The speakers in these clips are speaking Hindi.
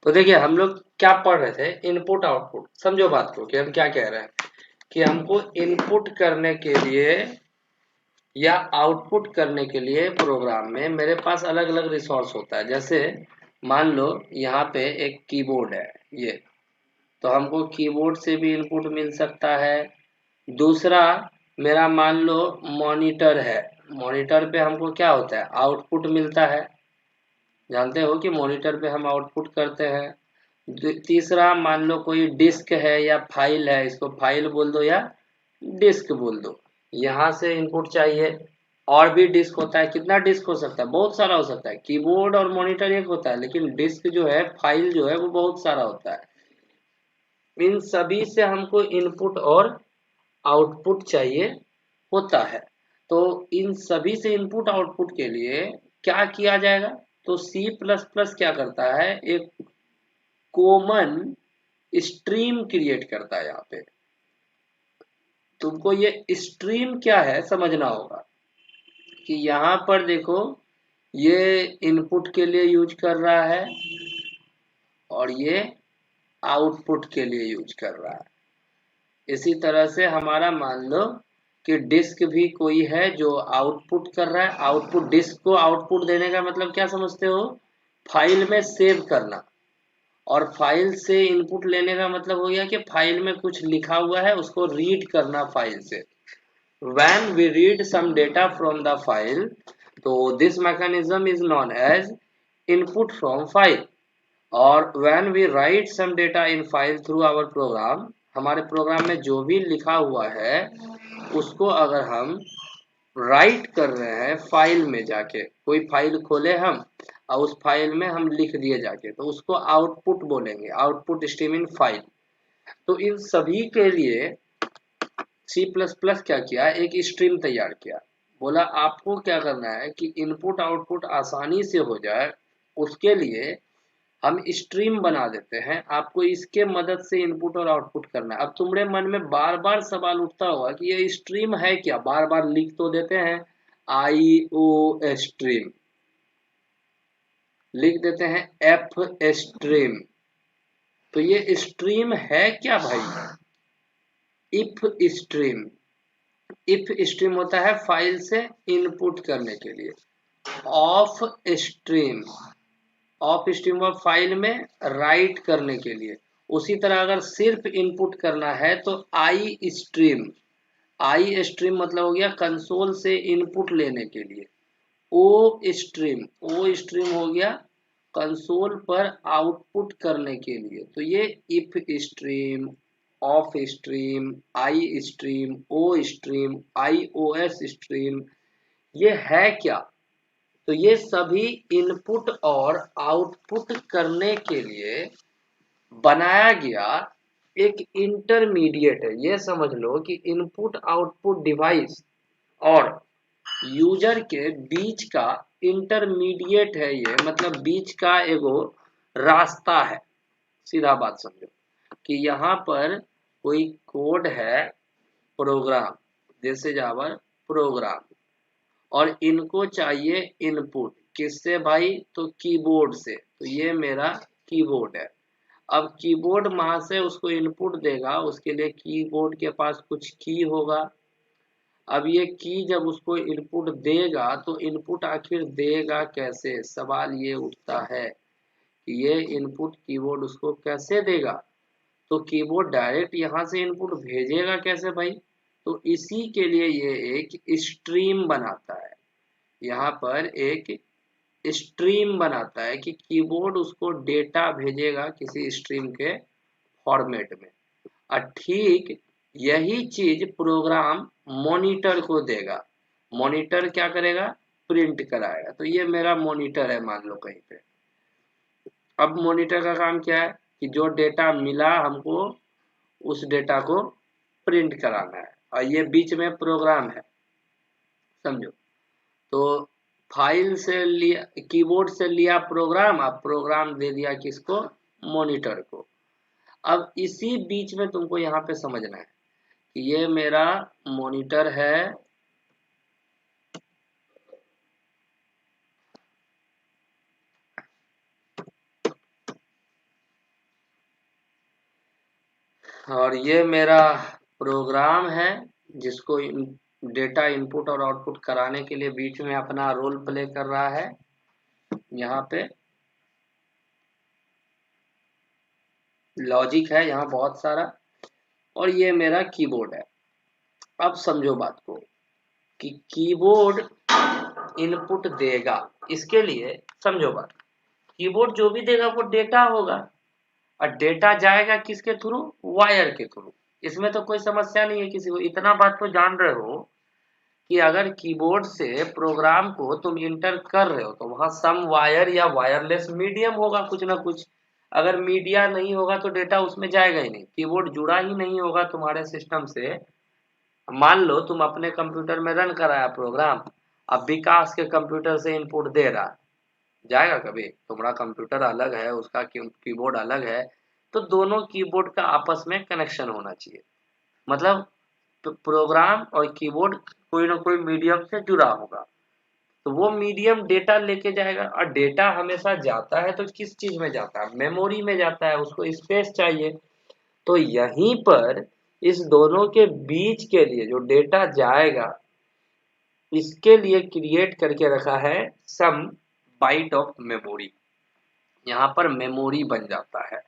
तो देखिए हम लोग क्या पढ़ रहे थे, इनपुट आउटपुट। समझो बात को कि हम क्या कह रहे हैं कि हमको इनपुट करने के लिए या आउटपुट करने के लिए प्रोग्राम में मेरे पास अलग अलग रिसोर्स होता है। जैसे मान लो यहाँ पे एक कीबोर्ड है ये, तो हमको कीबोर्ड से भी इनपुट मिल सकता है। दूसरा मेरा मान लो मॉनिटर है, मॉनिटर पे हमको क्या होता है, आउटपुट मिलता है। जानते हो कि मॉनिटर पे हम आउटपुट करते हैं। तीसरा मान लो कोई डिस्क है या फाइल है, इसको फाइल बोल दो या डिस्क बोल दो, यहाँ से इनपुट चाहिए। और भी डिस्क होता है, कितना डिस्क हो सकता है, बहुत सारा हो सकता है। कीबोर्ड और मॉनिटर एक होता है, लेकिन डिस्क जो है, फाइल जो है, वो बहुत सारा होता है। इन सभी से हमको इनपुट और आउटपुट चाहिए होता है। तो इन सभी से इनपुट आउटपुट के लिए क्या किया जाएगा, तो सी प्लस प्लस क्या करता है, एक कॉमन स्ट्रीम क्रिएट करता है। यहाँ पे तुमको ये स्ट्रीम क्या है समझना होगा कि यहाँ पर देखो, ये इनपुट के लिए यूज कर रहा है और ये आउटपुट के लिए यूज कर रहा है। इसी तरह से हमारा मान लो कि डिस्क भी कोई है जो आउटपुट कर रहा है। आउटपुट डिस्क को आउटपुट देने का मतलब क्या समझते हो, फाइल में सेव करना। और फाइल से इनपुट लेने का मतलब हो गया कि फाइल में कुछ लिखा हुआ है, उसको रीड करना फाइल से। When we read some data from the file, तो this mechanism is known as input from file। और when we write some data in file through our program, हमारे प्रोग्राम में जो भी लिखा हुआ है उसको अगर हम राइट कर रहे हैं फाइल में जाके, कोई फाइल खोले हम और उस फाइल में हम लिख दिए जाके, तो उसको आउटपुट बोलेंगे, आउटपुट स्ट्रीम इन फाइल। तो इन सभी के लिए सी प्लस प्लस क्या किया, एक स्ट्रीम तैयार किया। बोला आपको क्या करना है कि इनपुट आउटपुट आसानी से हो जाए, उसके लिए हम स्ट्रीम बना देते हैं। आपको इसके मदद से इनपुट और आउटपुट करना है। अब तुम्हारे मन में बार बार सवाल उठता होगा कि ये स्ट्रीम है क्या, बार बार लिख तो देते हैं आई ओ स्ट्रीम, लिख देते हैं एफ स्ट्रीम, तो ये स्ट्रीम है क्या भाई, इफ स्ट्रीम। इफ स्ट्रीम होता है फाइल से इनपुट करने के लिए। ऑफ स्ट्रीम, ऑफ स्ट्रीम और फाइल में राइट करने के लिए। उसी तरह अगर सिर्फ इनपुट करना है तो आई स्ट्रीम, आई स्ट्रीम मतलब हो गया कंसोल से इनपुट लेने के लिए। ओ स्ट्रीम, ओ स्ट्रीम हो गया कंसोल पर आउटपुट करने के लिए। तो ये ifstream, ofstream, istream, ostream, iostream, ये है क्या, तो ये सभी इनपुट और आउटपुट करने के लिए बनाया गया एक इंटरमीडिएट है। ये समझ लो कि इनपुट आउटपुट डिवाइस और यूजर के बीच का इंटरमीडिएट है ये, मतलब बीच का एगो रास्ता है। सीधा बात समझो कि यहाँ पर कोई कोड है, प्रोग्राम, जैसे जावर प्रोग्राम, और इनको चाहिए इनपुट किससे भाई, तो कीबोर्ड से। तो ये मेरा कीबोर्ड है। अब कीबोर्ड वहां से उसको इनपुट देगा, उसके लिए कीबोर्ड के पास कुछ की होगा। अब ये की जब उसको इनपुट देगा तो इनपुट आखिर देगा कैसे, सवाल ये उठता है कि ये इनपुट कीबोर्ड उसको कैसे देगा। तो कीबोर्ड डायरेक्ट यहाँ से इनपुट भेजेगा कैसे भाई, तो इसी के लिए ये एक स्ट्रीम बनाता है। यहाँ पर एक स्ट्रीम बनाता है कि कीबोर्ड उसको डेटा भेजेगा किसी स्ट्रीम के फॉर्मेट में। और ठीक यही चीज प्रोग्राम मॉनिटर को देगा। मॉनिटर क्या करेगा, प्रिंट कराएगा। तो ये मेरा मॉनिटर है मान लो कहीं पे। अब मॉनिटर का काम क्या है कि जो डेटा मिला हमको उस डेटा को प्रिंट कराना है, और ये बीच में प्रोग्राम है। समझो, तो फाइल से लिया, कीबोर्ड से लिया प्रोग्राम, अब प्रोग्राम दे दिया किसको, मॉनिटर को। अब इसी बीच में तुमको यहाँ पे समझना है कि ये मेरा मॉनिटर है, और ये मेरा प्रोग्राम है जिसको डेटा इनपुट और आउटपुट कराने के लिए बीच में अपना रोल प्ले कर रहा है। यहाँ पे लॉजिक है यहाँ बहुत सारा, और ये मेरा कीबोर्ड है। अब समझो बात को कि कीबोर्ड इनपुट देगा, इसके लिए समझो बात, कीबोर्ड जो भी देगा वो डेटा होगा, और डेटा जाएगा किसके थ्रू? वायर के थ्रू। इसमें तो कोई समस्या नहीं है किसी को, इतना बात तो जान रहे हो कि अगर कीबोर्ड से प्रोग्राम को तुम इंटर कर रहे हो तो वहां सम वायर या वायरलेस मीडियम होगा कुछ ना कुछ। अगर मीडिया नहीं होगा तो डेटा उसमें जाएगा ही नहीं, कीबोर्ड जुड़ा ही नहीं होगा तुम्हारे सिस्टम से। मान लो तुम अपने कंप्यूटर में रन कराया प्रोग्राम, अब विकास के कंप्यूटर से इनपुट दे रहा, जाएगा कभी? तुम्हारा कंप्यूटर अलग है, उसका कीबोर्ड अलग है, तो दोनों कीबोर्ड का आपस में कनेक्शन होना चाहिए। मतलब प्रोग्राम और कीबोर्ड कोई ना कोई मीडियम से जुड़ा होगा, तो वो मीडियम डेटा लेके जाएगा, और डेटा हमेशा जाता है तो किस चीज में जाता है? मेमोरी में जाता है, उसको स्पेस चाहिए। तो यहीं पर इस दोनों के बीच के लिए जो डेटा जाएगा, इसके लिए क्रिएट करके रखा है सम बाइट ऑफ मेमोरी। यहाँ पर मेमोरी बन जाता है,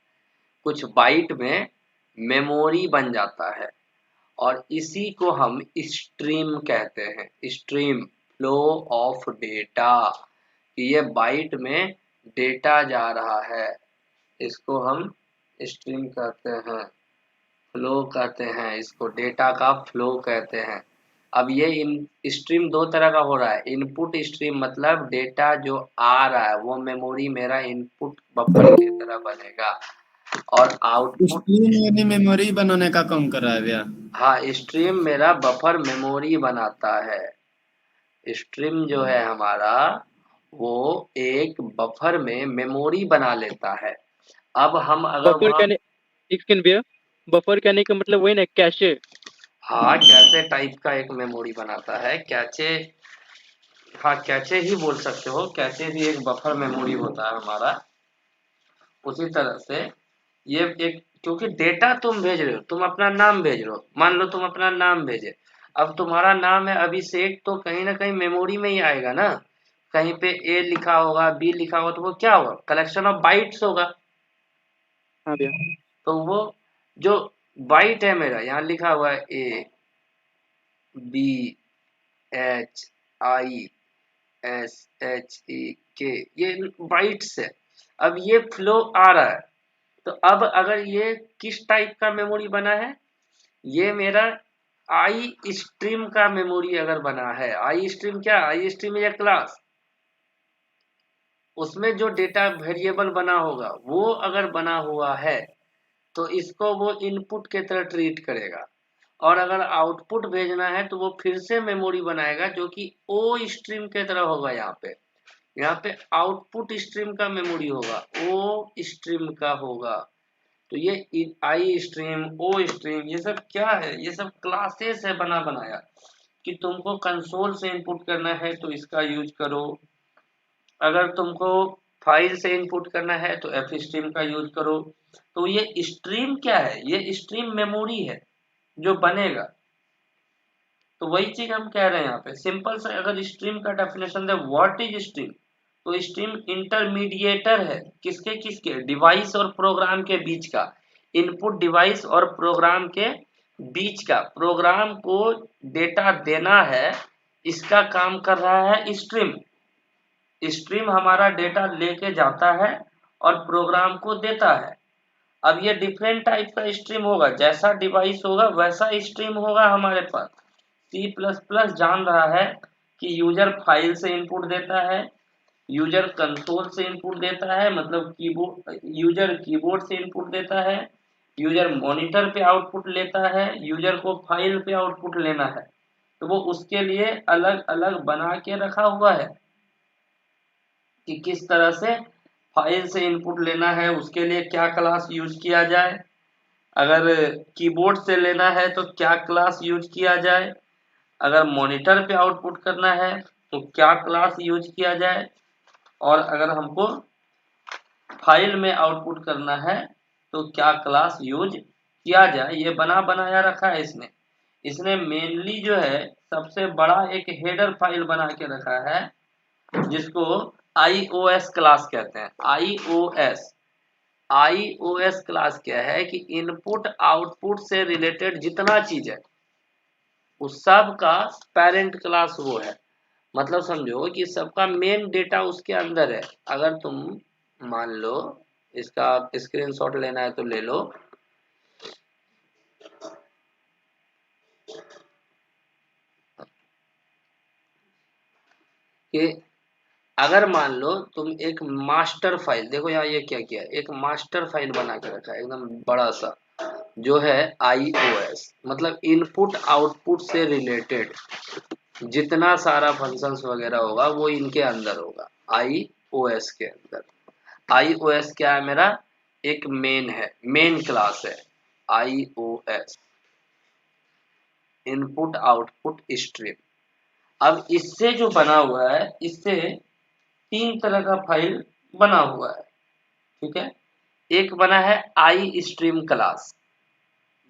कुछ बाइट में मेमोरी बन जाता है, और इसी को हम स्ट्रीम कहते हैं। Stream, flow of data. ये बाइट में डेटा जा रहा है, इसको हम स्ट्रीम कहते हैं, फ्लो कहते हैं, इसको डेटा का फ्लो कहते हैं। अब ये स्ट्रीम दो तरह का हो रहा है। इनपुट स्ट्रीम मतलब डेटा जो आ रहा है वो मेमोरी मेरा इनपुट बफर की तरह बनेगा, और आउटपुट, स्ट्रीम यानी मेमोरी बनाने का काम कर रहा है भैया। हाँ, स्ट्रीम मेरा बफर मेमोरी बनाता है। स्ट्रीम जो है हमारा वो एक बफर में मेमोरी बना लेता है। अब हम अगर बफर वहां, कहने एक सेकंड भैया, बफर कहने का मतलब वही ना, कैशे? हाँ, कैचे टाइप का एक मेमोरी बनाता है, कैचे। हाँ, कैचे ही बोल सकते हो, कैचे भी एक बफर मेमोरी होता है हमारा। उसी तरह से ये एक, क्योंकि डेटा तुम भेज रहे हो, तुम अपना नाम भेज रहे हो, मान लो तुम अपना नाम भेजे, अब तुम्हारा नाम है अभिषेक, तो कहीं ना कहीं मेमोरी में ही आएगा ना। कहीं पे ए लिखा होगा, बी लिखा होगा, तो वो क्या होगा? कलेक्शन ऑफ बाइट्स होगा। हाँ भैया। तो वो जो बाइट है मेरा, यहाँ लिखा हुआ है A B H I S H E K, ये बाइट्स है। अब ये फ्लो आ रहा है, तो अब अगर ये किस टाइप का मेमोरी बना है, ये मेरा आई स्ट्रीम का मेमोरी अगर बना है। आई स्ट्रीम क्या? आई स्ट्रीम या क्लास, उसमें जो डेटा वेरिएबल बना होगा वो अगर बना हुआ है तो इसको वो इनपुट के तरह ट्रीट करेगा, और अगर आउटपुट भेजना है तो वो फिर से मेमोरी बनाएगा जो कि ओ स्ट्रीम के तरह होगा। यहाँ पे आउटपुट स्ट्रीम का मेमोरी होगा, ओ स्ट्रीम का होगा। तो ये आई स्ट्रीम, ओ स्ट्रीम, ये सब क्या है? ये सब क्लासेस है बना बनाया, कि तुमको कंसोल से इनपुट करना है तो इसका यूज करो, अगर तुमको फाइल से इनपुट करना है तो एफ स्ट्रीम का यूज करो। तो ये स्ट्रीम क्या है? ये स्ट्रीम मेमोरी है जो बनेगा। तो वही चीज हम कह रहे हैं यहाँ पे, सिंपल सा अगर स्ट्रीम का definition they, what is stream? तो स्ट्रीम इंटरमीडिएटर है, किसके किसके? डिवाइस और प्रोग्राम के बीच का। इनपुट डिवाइस और प्रोग्राम के बीच का, प्रोग्राम को डेटा देना है, इसका काम कर रहा है स्ट्रीम। स्ट्रीम हमारा डेटा लेके जाता है और प्रोग्राम को देता है। अब ये डिफरेंट टाइप का स्ट्रीम होगा, जैसा डिवाइस होगा वैसा स्ट्रीम होगा हमारे पास। सी प्लस प्लस जान रहा है कि यूजर फाइल से इनपुट देता है, यूजर कंसोल से इनपुट देता है, मतलब कीबोर्ड, यूजर कीबोर्ड से इनपुट देता है, यूजर मॉनिटर पे आउटपुट लेता है, यूजर को फाइल पे आउटपुट लेना है। तो वो उसके लिए अलग अलग बना के रखा हुआ है कि किस तरह से फाइल से इनपुट लेना है, उसके लिए क्या क्लास यूज किया जाए। अगर कीबोर्ड से लेना है तो क्या क्लास यूज किया जाए, अगर मॉनिटर पे आउटपुट करना है तो क्या क्लास यूज किया जाए, और अगर हमको फाइल में आउटपुट करना है तो क्या क्लास यूज किया जाए, ये बना बनाया रखा है इसने मेनली जो है सबसे बड़ा एक हेडर फाइल बना के रखा है जिसको iOS क्लास कहते हैं। iOS क्लास क्या है कि इनपुट आउटपुट से रिलेटेड जितना चीज है उस सब का पेरेंट क्लास वो है। मतलब समझो कि सबका मेन डेटा उसके अंदर है। अगर तुम मान लो, इसका स्क्रीनशॉट लेना है तो ले लो। कि अगर मान लो तुम एक मास्टर फाइल, देखो यहाँ ये क्या किया, एक मास्टर फाइल बना के रखा है एकदम बड़ा सा, जो है iOS, मतलब इनपुट आउटपुट से रिलेटेड जितना सारा फंक्शंस वगैरह होगा वो इनके अंदर होगा, iOS के अंदर। iOS क्या है मेरा, एक मेन है, मेन क्लास है iOS, इनपुट आउटपुट स्ट्रीम। अब इससे जो बना हुआ है, इससे 3 तरह का फाइल बना हुआ है, ठीक है। एक बना है आई स्ट्रीम क्लास,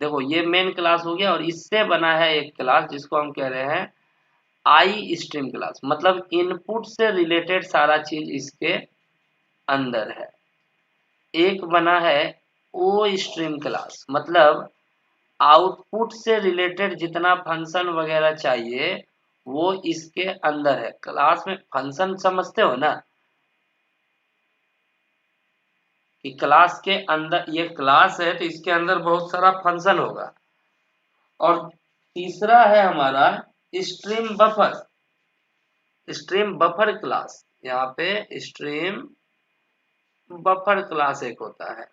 देखो ये मेन क्लास हो गया, और इससे बना है एक क्लास जिसको हम कह रहे हैं आई स्ट्रीम क्लास, मतलब इनपुट से रिलेटेड सारा चीज इसके अंदर है। एक बना है ओ स्ट्रीम क्लास, मतलब आउटपुट से रिलेटेड जितना फंक्शन वगैरह चाहिए वो इसके अंदर है। क्लास में फंक्शन समझते हो ना, कि क्लास के अंदर, ये क्लास है तो इसके अंदर बहुत सारा फंक्शन होगा। और तीसरा है हमारा stream buffer, stream buffer class, यहाँ पे स्ट्रीम बफर क्लास एक होता है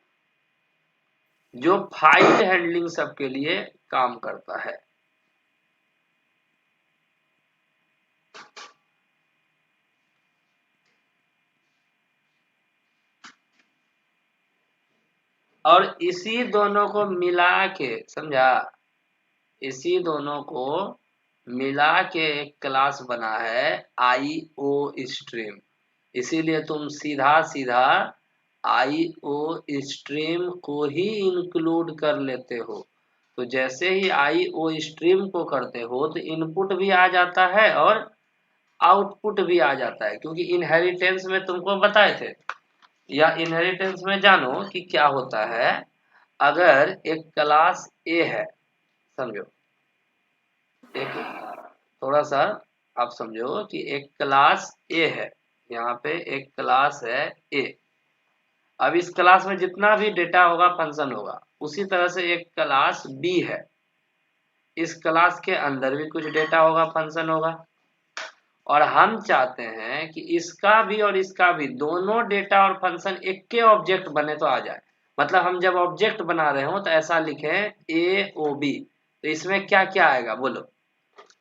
जो फाइल हैंडलिंग सबके लिए काम करता है। और इसी दोनों को मिला के, समझा, इसी दोनों को मिला के एक क्लास बना है IO स्ट्रीम। इसीलिए तुम सीधा सीधा IO स्ट्रीम को ही इंक्लूड कर लेते हो। तो जैसे ही IO स्ट्रीम को करते हो तो इनपुट भी आ जाता है और आउटपुट भी आ जाता है, क्योंकि इनहेरिटेंस में तुमको बताए थे, या इनहेरिटेंस में जानो कि क्या होता है। अगर एक क्लास A है, समझो, एक थोड़ा सा आप समझो कि एक क्लास A है, यहाँ पे एक क्लास है A। अब इस क्लास में जितना भी डेटा होगा फंक्शन होगा, उसी तरह से एक क्लास B है, इस क्लास के अंदर भी कुछ डेटा होगा फंक्शन होगा। और हम चाहते हैं कि इसका भी और इसका भी दोनों डेटा और फंक्शन एक के ऑब्जेक्ट बने तो आ जाए। मतलब हम जब ऑब्जेक्ट बना रहे हो तो ऐसा लिखें AOB, तो इसमें क्या क्या आएगा बोलो।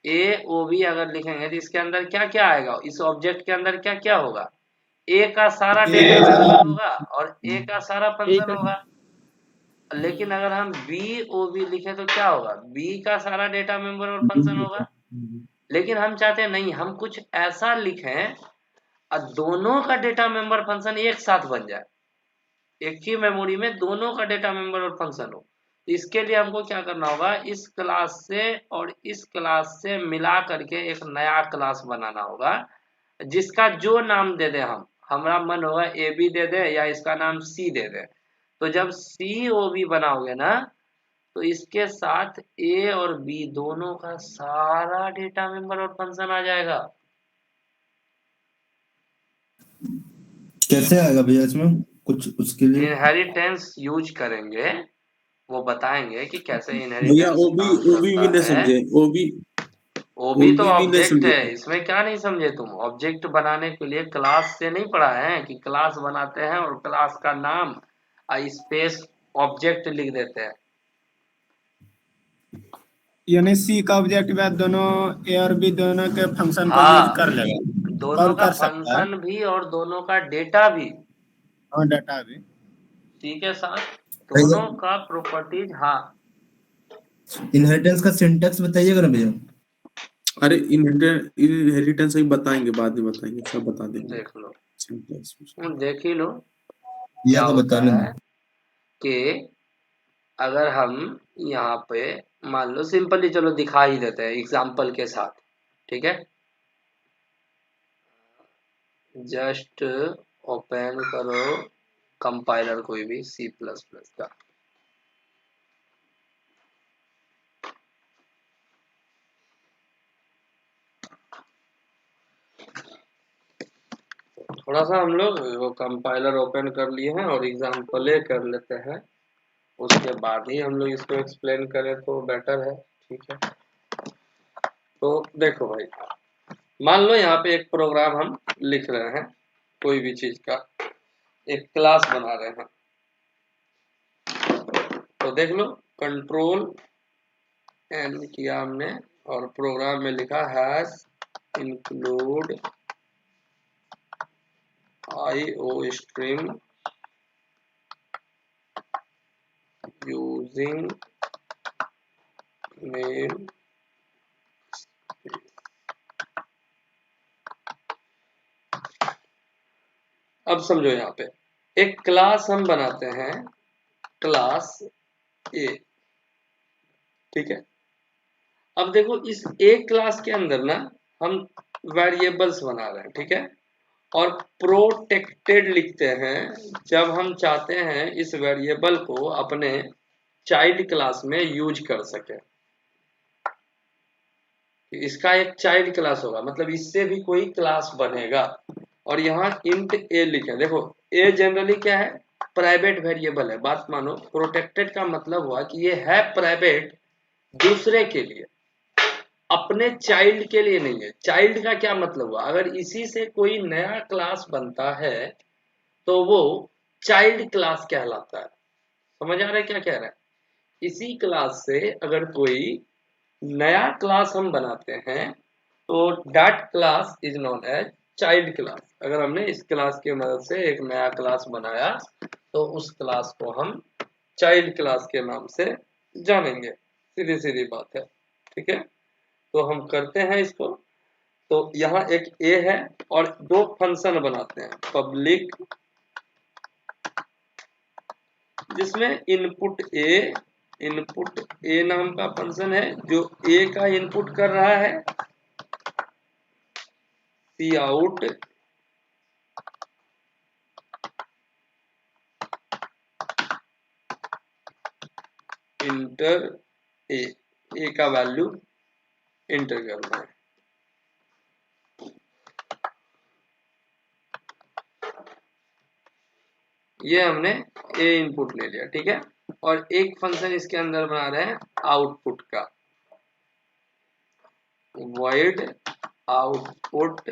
AOB अगर लिखेंगे तो इसके अंदर क्या क्या आएगा, इस ऑब्जेक्ट के अंदर क्या क्या होगा, A का सारा डेटा मेंबर होगा और A का सारा फंक्शन होगा। लेकिन अगर हम BOB लिखे तो क्या होगा, B का सारा डेटा मेंबर और फंक्शन होगा। लेकिन हम चाहते हैं नहीं, हम कुछ ऐसा लिखें और दोनों का डेटा मेंबर फंक्शन एक साथ बन जाए, एक ही मेमोरी में दोनों का डेटा मेंबर और फंक्शन हो। इसके लिए हमको क्या करना होगा, इस क्लास से और इस क्लास से मिला करके एक नया क्लास बनाना होगा, जिसका जो नाम दे दे हम, हमारा मन होगा AB दे दे या इसका नाम C दे दे। तो जब COB बनाओगे ना, तो इसके साथ A और B दोनों का सारा डेटा मेंबर और फंक्शन आ जाएगा। कैसे आएगा भैया इसमें कुछ उसके लिए? इनहेरिटेंस यूज करेंगे, वो बताएंगे कि कैसे भैया इनहेरिटेंस ओबी काम ओबी भी करता नहीं है। समझे, ओबी ओबी तो भी नहीं ऑब्जेक्ट समझे। है, इसमें क्या नहीं समझे तुम। ऑब्जेक्ट बनाने के लिए क्लास से नहीं पढ़ा है कि क्लास बनाते हैं और क्लास का नाम स्पेस ऑब्जेक्ट लिख देते हैं। यानी सी का ऑब्जेक्ट भी दोनों ए और बी दोनों के फंक्शन को यूज हाँ, कर लेगा, दोनों कॉल का कर सकता है। फंक्शन भी और दोनों का डेटा भी, और डाटा भी। सी के साथ दोनों का प्रॉपर्टीज। हाँ, इनहेरिटेंस का सिंटेक्स बताइएगा ना भैया। अरे इनहेरिटेंस ही बताएंगे, बाद में बताएंगे, सब बता देंगे। देख लो, Syntax। देख ही लो या क्या तो होता बताने है कि अगर हम यहाँ पे मान लो सिंपली चलो दिखा ही देते हैं एग्जाम्पल के साथ, ठीक है। जस्ट ओपन करो कंपाइलर कोई भी C++ का, थोड़ा सा हम लोग वो कंपाइलर ओपन कर लिए हैं और एग्जाम्पल कर लेते हैं, उसके बाद ही हम लोग इसको एक्सप्लेन करें तो बेटर है, ठीक है। तो देखो भाई, मान लो यहाँ पे एक प्रोग्राम हम लिख रहे हैं, कोई भी चीज का एक क्लास बना रहे हैं, तो देख लो कंट्रोल एन किया हमने और प्रोग्राम में लिखा hash include IOString using name. अब समझो यहाँ पे एक क्लास हम बनाते हैं, क्लास ए, ठीक है। अब देखो इस ए क्लास के अंदर ना हम वेरिएबल्स बना रहे हैं, ठीक है, और प्रोटेक्टेड लिखते हैं जब हम चाहते हैं इस वेरिएबल को अपने चाइल्ड क्लास में यूज कर सके। इसका एक चाइल्ड क्लास होगा, मतलब इससे भी कोई क्लास बनेगा, और यहाँ इंट ए लिखे। देखो ए जनरली क्या है, प्राइवेट वेरिएबल है, बात मानो। प्रोटेक्टेड का मतलब हुआ कि ये है प्राइवेट दूसरे के लिए, अपने चाइल्ड के लिए नहीं है। चाइल्ड का क्या मतलब हुआ, अगर इसी से कोई नया क्लास बनता है तो वो चाइल्ड क्लास कहलाता है। समझ आ रहा है क्या कह रहा है? इसी क्लास से अगर कोई नया क्लास हम बनाते हैं तो that class is known as child class. अगर हमने इस क्लास की मदद से एक नया क्लास बनाया तो उस क्लास को हम चाइल्ड क्लास के नाम से जानेंगे। सीधी सीधी बात है, ठीक है। तो हम करते हैं इसको। तो यहाँ एक ए है और दो फंक्शन बनाते हैं, पब्लिक जिसमें इनपुट ए नाम का फंक्शन है जो ए का इनपुट कर रहा है, सी आउट इंटर ए का वैल्यू इंटर करना है। ये हमने ए इनपुट ले लिया, ठीक है। और एक फंक्शन इसके अंदर बना रहे हैं आउटपुट का, void आउटपुट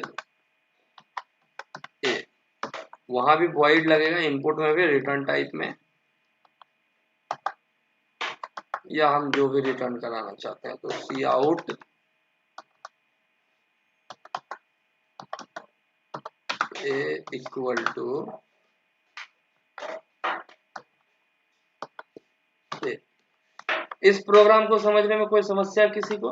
ए। वहां भी void लगेगा, इनपुट में भी, रिटर्न टाइप में, या हम जो भी रिटर्न कराना चाहते हैं। तो सी आउट ए इक्वल टू ए। इस प्रोग्राम को समझने में कोई समस्या किसी को?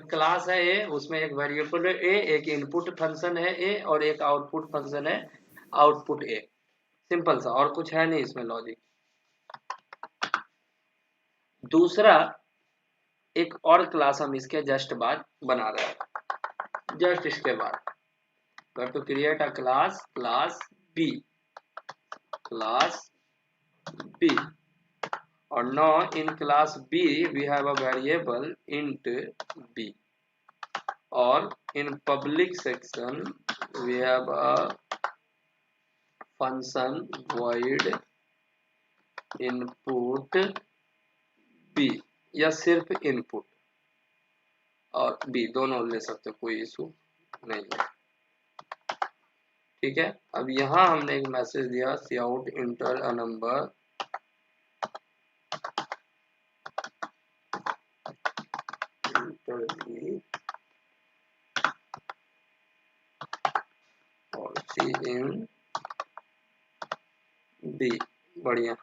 क्लास है ए, उसमें एक वेरिएबल है ए, एक इनपुट फंक्शन है ए और एक आउटपुट फंक्शन है आउटपुट ए। सिंपल सा, और कुछ है नहीं इसमें लॉजिक। दूसरा एक और क्लास हम इसके जस्ट बाद बना रहे हैं, जस्ट इसके बाद to create a class B, class B. और now in class B we have a variable int b, or in public section we have a function void input b, या सिर्फ इनपुट और b दोनों ले सकते, कोई इशू नहीं है, ठीक है। अब यहाँ हमने एक मैसेज दिया सी आउट इंटर अ नंबर, और सी इन बी, बढ़िया।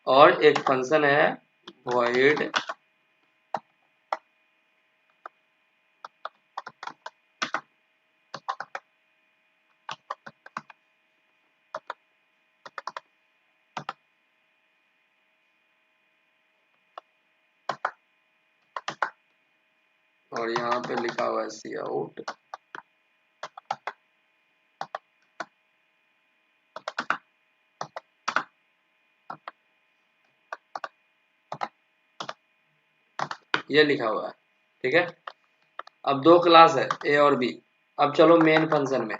और एक फंक्शन है void और यहाँ पे लिखा हुआ है सी आउट। ये लिखा हुआ है, ठीक है। अब दो क्लास है ए और बी। अब चलो मेन फंक्शन में,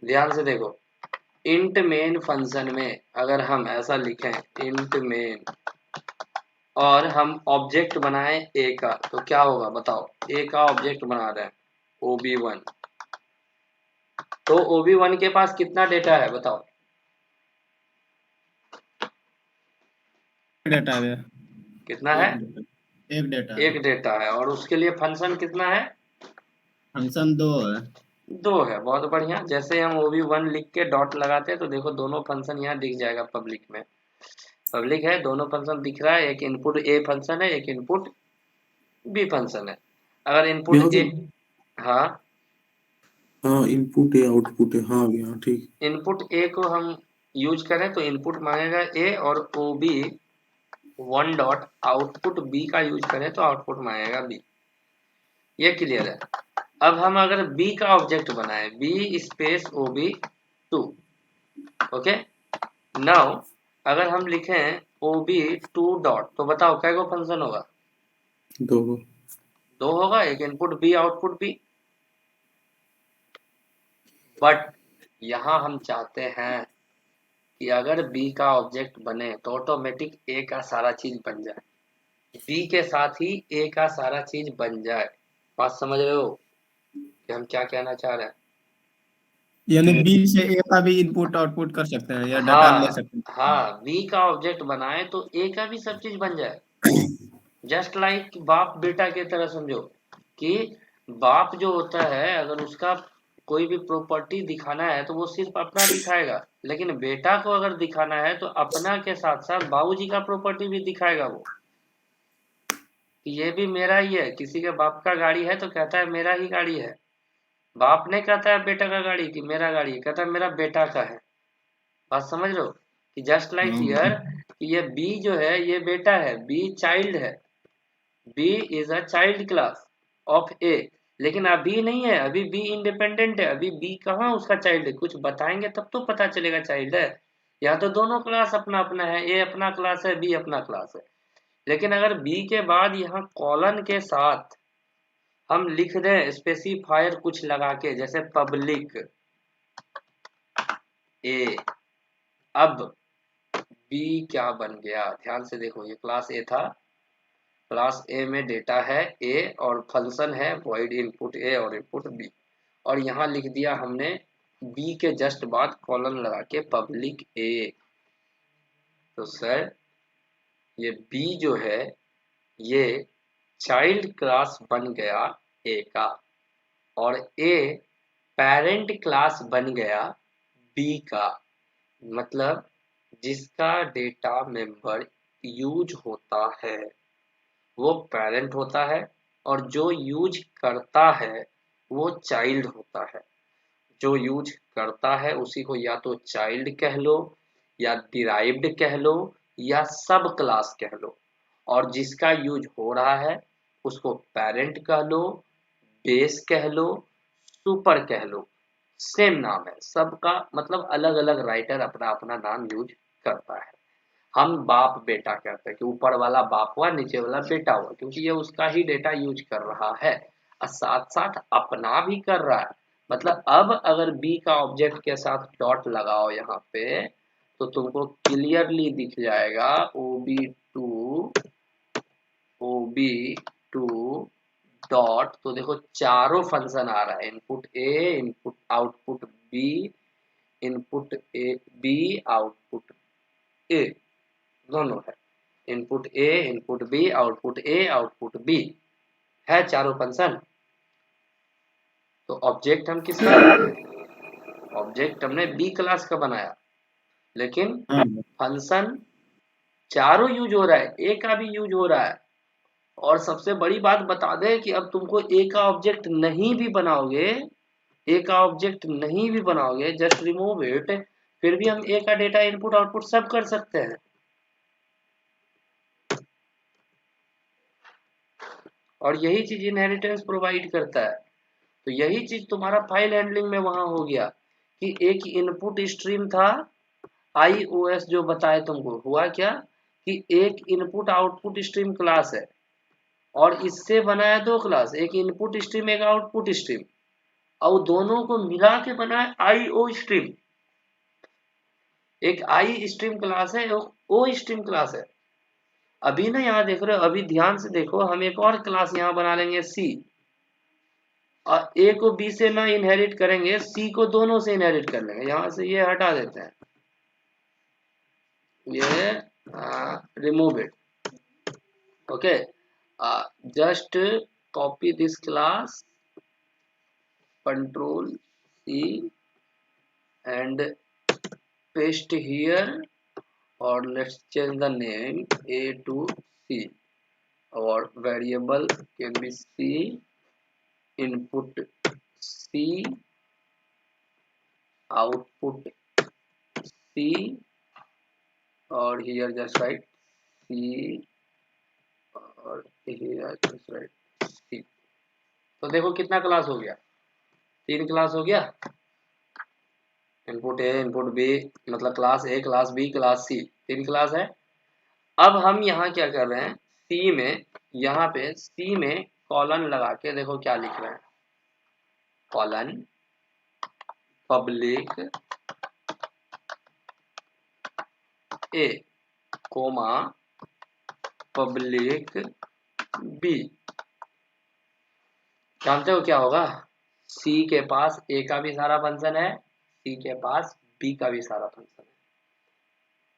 ध्यान से देखो। इंट मेन फंक्शन में अगर हम ऐसा लिखें इंट मेन और हम ऑब्जेक्ट बनाएं ए का, तो क्या होगा बताओ। ए का ऑब्जेक्ट बना रहे हैं OB1, तो OB1 के पास कितना डेटा है बताओ। डेटा है, कितना है? एक डेटा है। एक डेटा है। और उसके लिए फंक्शन कितना है? फंक्शन 2 है। 2 है। बहुत बढ़िया। जैसे हम OB1 लिख के डॉट लगाते हैं तो देखो दोनों फंक्शन यहाँ दिख जाएगा पब्लिक में। पब्लिक है, दोनों फंक्शन दिख रहा है। एक इनपुट ए फंक्शन है, एक इनपुट बी फंक्शन है। अगर इनपुट यहाँ ए, तो हाँ हाँ इनपुट है आउटपुट है, हाँ यहाँ ठीक। इनपुट ए को हम यूज करें तो इनपुट मांगेगा ए, और OB1 डॉट आउटपुट बी का यूज करें तो आउटपुट मांगेगा बी। ये क्लियर है। अब हम अगर बी का ऑब्जेक्ट बनाए B space OB2, okay. Now अगर हम लिखें OB2 डॉट, तो बताओ क्या को फंक्शन होगा? 2 2 होगा। एक input B output B. But यहाँ हम चाहते हैं कि अगर बी का ऑब्जेक्ट बने तो ऑटोमेटिक ए का सारा चीज बन जाए, बी के साथ ही ए का सारा चीज बन जाए। बात समझ रहे हो कि हम क्या कहना चाह रहे हैं? यानी बी से ए का भी इनपुट आउटपुट कर सकते हैं या डाटा ले हाँ सकते हैं। हाँ, बी का ऑब्जेक्ट बनाए तो ए का भी सब चीज बन जाए। जस्ट लाइक बाप बेटा की तरह समझो कि बाप जो होता है अगर उसका कोई भी प्रॉपर्टी दिखाना है तो वो सिर्फ अपना दिखाएगा, लेकिन बेटा को अगर दिखाना है तो अपना के साथ साथ बाबूजी का प्रॉपर्टी भी दिखाएगा वो, कि ये भी मेरा ही है। किसी के बाप का गाड़ी है तो कहता है मेरा ही गाड़ी है। बाप नहीं कहता है बेटा का गाड़ी कि मेरा गाड़ी है, कहता है मेरा बेटा का है। बात समझ लो कि जस्ट लाइक हियर कि ये बी जो है ये बेटा है, बी चाइल्ड है, B is a child class of A. लेकिन अभी नहीं है, अभी बी इंडिपेंडेंट है, अभी बी कहाँ उसका चाइल्ड है। कुछ बताएंगे तब तो पता चलेगा चाइल्ड है। यहाँ तो दोनों क्लास अपना अपना है, ए अपना क्लास है, बी अपना क्लास है। लेकिन अगर बी के बाद यहाँ कॉलन के साथ हम लिख दें स्पेसिफायर कुछ लगा के, जैसे पब्लिक ए, अब बी क्या बन गया? ध्यान से देखो, ये क्लास ए था, क्लास ए में डेटा है ए और फंक्शन है वॉइड इनपुट ए और इनपुट बी, और यहाँ लिख दिया हमने बी के जस्ट बाद कॉलन लगा के पब्लिक ए। तो सर ये बी जो है ये चाइल्ड क्लास बन गया ए का, और ए पेरेंट क्लास बन गया बी का। मतलब जिसका डेटा मेंबर यूज होता है वो पेरेंट होता है, और जो यूज करता है वो चाइल्ड होता है। जो यूज करता है उसी को या तो चाइल्ड कह लो, या डिराइव्ड कह लो, या सब क्लास कह लो। और जिसका यूज हो रहा है उसको पेरेंट कह लो, बेस कह लो, सुपर कह लो, सेम नाम है सबका। मतलब अलग अलग राइटर अपना अपना नाम यूज करता है। हम बाप बेटा कहते हैं कि ऊपर वाला बाप हुआ, नीचे वाला बेटा हुआ, क्योंकि ये उसका ही डेटा यूज कर रहा है और साथ साथ अपना भी कर रहा है। मतलब अब अगर बी का ऑब्जेक्ट के साथ डॉट लगाओ यहाँ पे तो तुमको क्लियरली दिख जाएगा OB2 डॉट। तो देखो चारों फंक्शन आ रहा है, input A, input output B, input A B, output A, दोनों है। Input A, input B, output A, output B है चारों फंक्शन। तो ऑब्जेक्ट हम किसका बनाए? ऑब्जेक्ट हमने बी क्लास का बनाया, लेकिन फंक्शन चारों यूज हो रहा है, ए का भी यूज हो रहा है। और सबसे बड़ी बात बता दें कि अब तुमको ए का ऑब्जेक्ट नहीं भी बनाओगे, ए का ऑब्जेक्ट नहीं भी बनाओगे, जस्ट रिमूव इट, फिर भी हम ए का डेटा इनपुट आउटपुट सब कर सकते हैं। और यही चीज इनहेरिटेंस प्रोवाइड करता है। तो यही चीज तुम्हारा फाइल हैंडलिंग में वहां हो गया कि एक इनपुट स्ट्रीम था iOS जो बताए तुमको, हुआ क्या कि एक इनपुट आउटपुट स्ट्रीम क्लास है और इससे बनाया दो क्लास, एक इनपुट स्ट्रीम एक आउटपुट स्ट्रीम, और दोनों को मिला के बनाया IO स्ट्रीम। एक आई स्ट्रीम क्लास है, एक ओ स्ट्रीम क्लास है। अभी ना यहाँ देख रहे हो, अभी ध्यान से देखो, हम एक और क्लास यहाँ बना लेंगे सी, और ए को बी से ना इनहेरिट करेंगे, सी को दोनों से इनहेरिट कर लेंगे। यहाँ से ये हटा देते हैं, ये remove it, okay. Just copy this class, control C and paste here, और let's change the name A to C, और variable can be C, input C, output C, और here just write C, और here just write C। तो देखो कितना क्लास हो गया, 3 क्लास हो गया। इनपुट A, इनपुट B, मतलब class A, class B, class C, 3 class है। अब हम यहाँ क्या कर रहे हैं, C में, यहाँ पे C में कॉलन लगा के देखो क्या लिख रहे हैं, colon public A comma public B। जानते हो क्या होगा, C के पास A का भी सारा फंक्शन है, C के पास B का भी सारा फंक्शन है,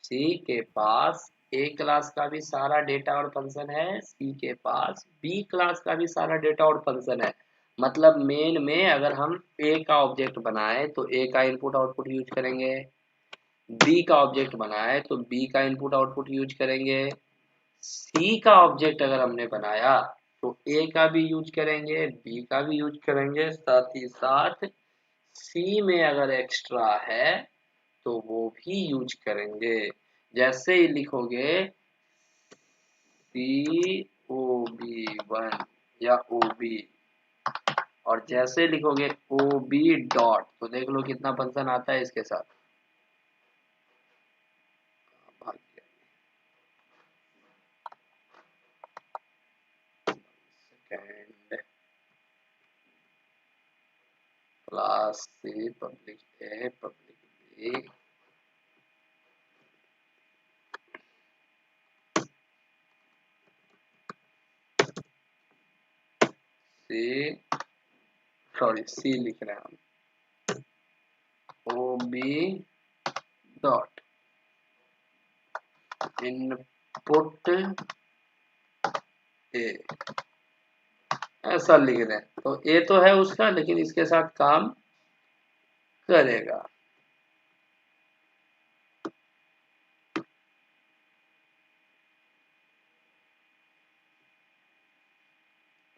C के पास A क्लास का भी सारा डेटा और फंक्शन है, C के पास B क्लास का भी सारा डेटा और फंक्शन है। मतलब मेन में अगर हम A का ऑब्जेक्ट बनाए तो A का इनपुट आउटपुट यूज करेंगे, B का ऑब्जेक्ट बनाए तो B का इनपुट आउटपुट यूज करेंगे, C का ऑब्जेक्ट अगर हमने बनाया तो A का भी यूज करेंगे, B का भी यूज करेंगे, साथ ही साथ C में अगर एक्स्ट्रा है तो वो भी यूज करेंगे। जैसे ही लिखोगे COB1 या OB, और जैसे लिखोगे OB डॉट, तो देख लो कितना फंक्शन आता है इसके साथ। Class C public A public B, C लिख रहे हैं हम, OB डॉट इनपुट A, ऐसा लिख रहे हैं। तो A तो है उसका, लेकिन इसके साथ काम करेगा।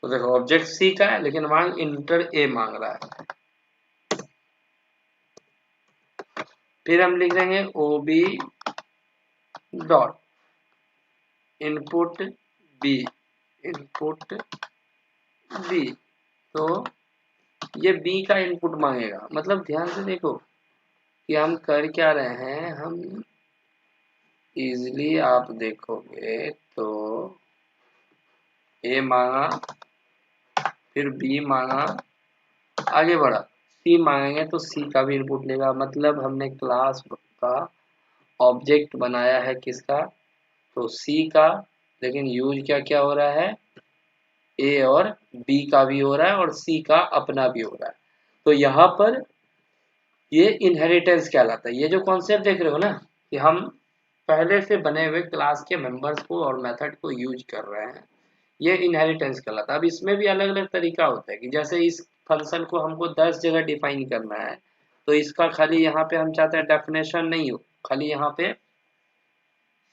तो देखो ऑब्जेक्ट C का है, लेकिन वहां इंटर A मांग रहा है। फिर हम लिख देंगे OB dot input B, input B, तो ये B का इनपुट मांगेगा। मतलब ध्यान से देखो कि हम कर क्या रहे हैं, हम इजीली आप देखोगे तो A मांगा, फिर B मांगा, आगे बढ़ा, C मांगेंगे तो C का भी इनपुट लेगा। मतलब हमने क्लास का ऑब्जेक्ट बनाया है किसका, तो C का, लेकिन यूज क्या क्या हो रहा है, A और B का भी हो रहा है और C का अपना भी हो रहा है। तो यहाँ पर ये इनहेरिटेंस कहलाता है। ये जो कॉन्सेप्ट देख रहे हो ना कि हम पहले से बने हुए क्लास के मेंबर्स को और मेथड को यूज कर रहे हैं, ये इनहेरिटेंस कहलाता है। अब इसमें भी अलग अलग तरीका होता है कि जैसे इस फंक्शन को हमको 10 जगह डिफाइन करना है, तो इसका खाली यहाँ पे हम चाहते हैं डेफिनेशन नहीं हो, खाली यहाँ पे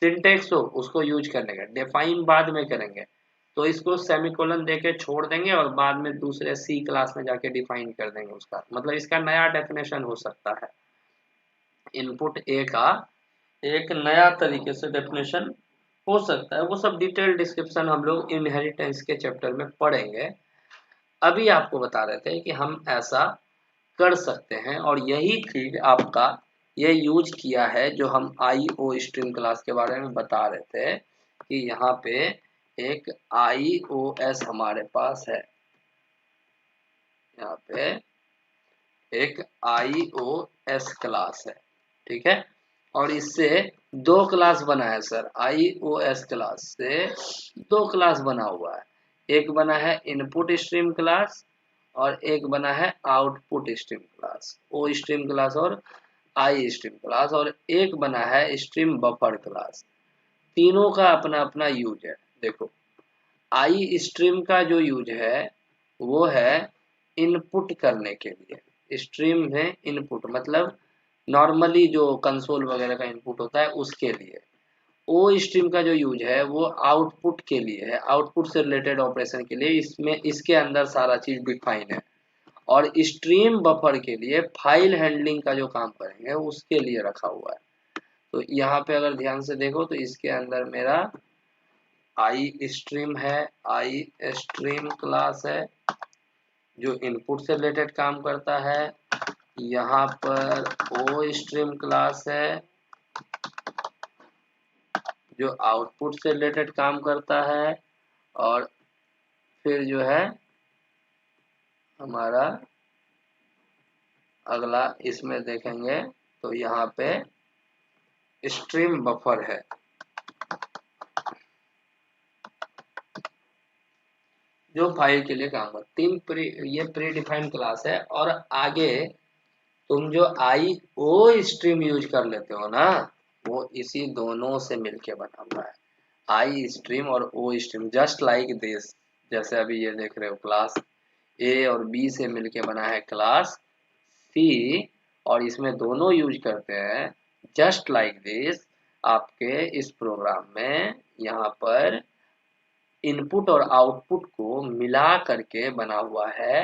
सिंटेक्स हो उसको यूज करने का, डिफाइन बाद में करेंगे तो इसको सेमीकोलन देके छोड़ देंगे और बाद में दूसरे C क्लास में जाके डिफाइन कर देंगे उसका। मतलब इसका नया डेफिनेशन हो सकता है, इनपुट A का एक नया तरीके से डेफिनेशन हो सकता है, वो सब डिटेल डिस्क्रिप्शन हम लोग इनहेरिटेंस के चैप्टर में पढ़ेंगे। अभी आपको बता रहे थे कि हम ऐसा कर सकते हैं, और यही चीज आपका ये यूज किया है जो हम IO स्ट्रीम क्लास के बारे में बता रहे थे कि यहाँ पे एक IOS हमारे पास है, यहाँ पे एक IOS क्लास है, ठीक है। और इससे दो क्लास बना है सर, IOS क्लास से दो क्लास बना हुआ है, एक बना है इनपुट स्ट्रीम क्लास और एक बना है output stream class, O stream class और आई स्ट्रीम क्लास, और एक बना है स्ट्रीम बफर क्लास। तीनों का अपना अपना यूज है। देखो, आई स्ट्रीम का जो यूज है वो है इनपुट करने के लिए, स्ट्रीम में इनपुट मतलब नॉर्मली जो कंसोल वगैरह का इनपुट होता है उसके लिए। ओ स्ट्रीम का जो यूज है वो आउटपुट के लिए है, आउटपुट से रिलेटेड ऑपरेशन के लिए, इसमें इसके अंदर सारा चीज डिफाइन है। और स्ट्रीम बफर के लिए फाइल हैंडलिंग का जो काम करेंगे उसके लिए रखा हुआ है। तो यहाँ पे अगर ध्यान से देखो तो इसके अंदर मेरा आई स्ट्रीम है, आई स्ट्रीम क्लास है जो इनपुट से रिलेटेड काम करता है। यहाँ पर ओ स्ट्रीम क्लास है जो आउटपुट से रिलेटेड काम करता है। और फिर जो है हमारा अगला इसमें देखेंगे तो यहाँ पे स्ट्रीम बफर है, जो फाइल के लिए काम करता है। ये प्री डिफाइंड क्लास है। और आगे तुम जो IO स्ट्रीम यूज कर लेते हो ना, वो इसी दोनों से मिलके बना हुआ है, आई स्ट्रीम और O stream, just like this. जैसे अभी ये देख रहे हो क्लास A और B से मिलके बना है क्लास C, और इसमें दोनों यूज करते हैं जस्ट लाइक दिस। आपके इस प्रोग्राम में यहाँ पर इनपुट और आउटपुट को मिला करके बना हुआ है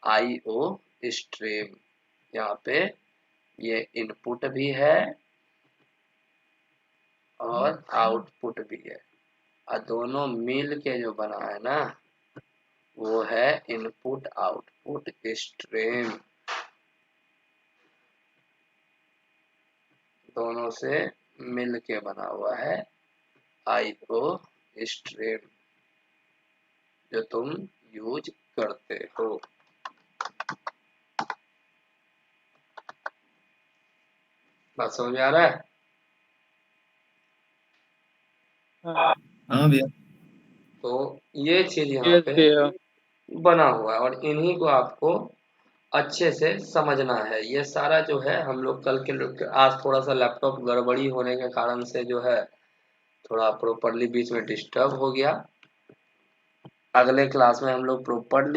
IO स्ट्रीम। यहाँ पे ये इनपुट भी है और आउटपुट भी है, और दोनों मिल के जो बना है ना वो है इनपुट आउटपुट स्ट्रीम। दोनों से मिल के बना हुआ है IO स्ट्रीम जो तुम यूज करते हो। बात समझ में आ रहा है? हाँ भैया। तो ये चीज यहाँ यस पे भैया। बना हुआ है, और इन्हीं को आपको अच्छे से समझना है। ये सारा जो है हम लोग कल के आज थोड़ा सा लैपटॉप गड़बड़ी होने के कारण से जो है थोड़ा प्रॉपरली बीच में डिस्टर्ब हो गया। अगले क्लास में हम लोग प्रॉपरली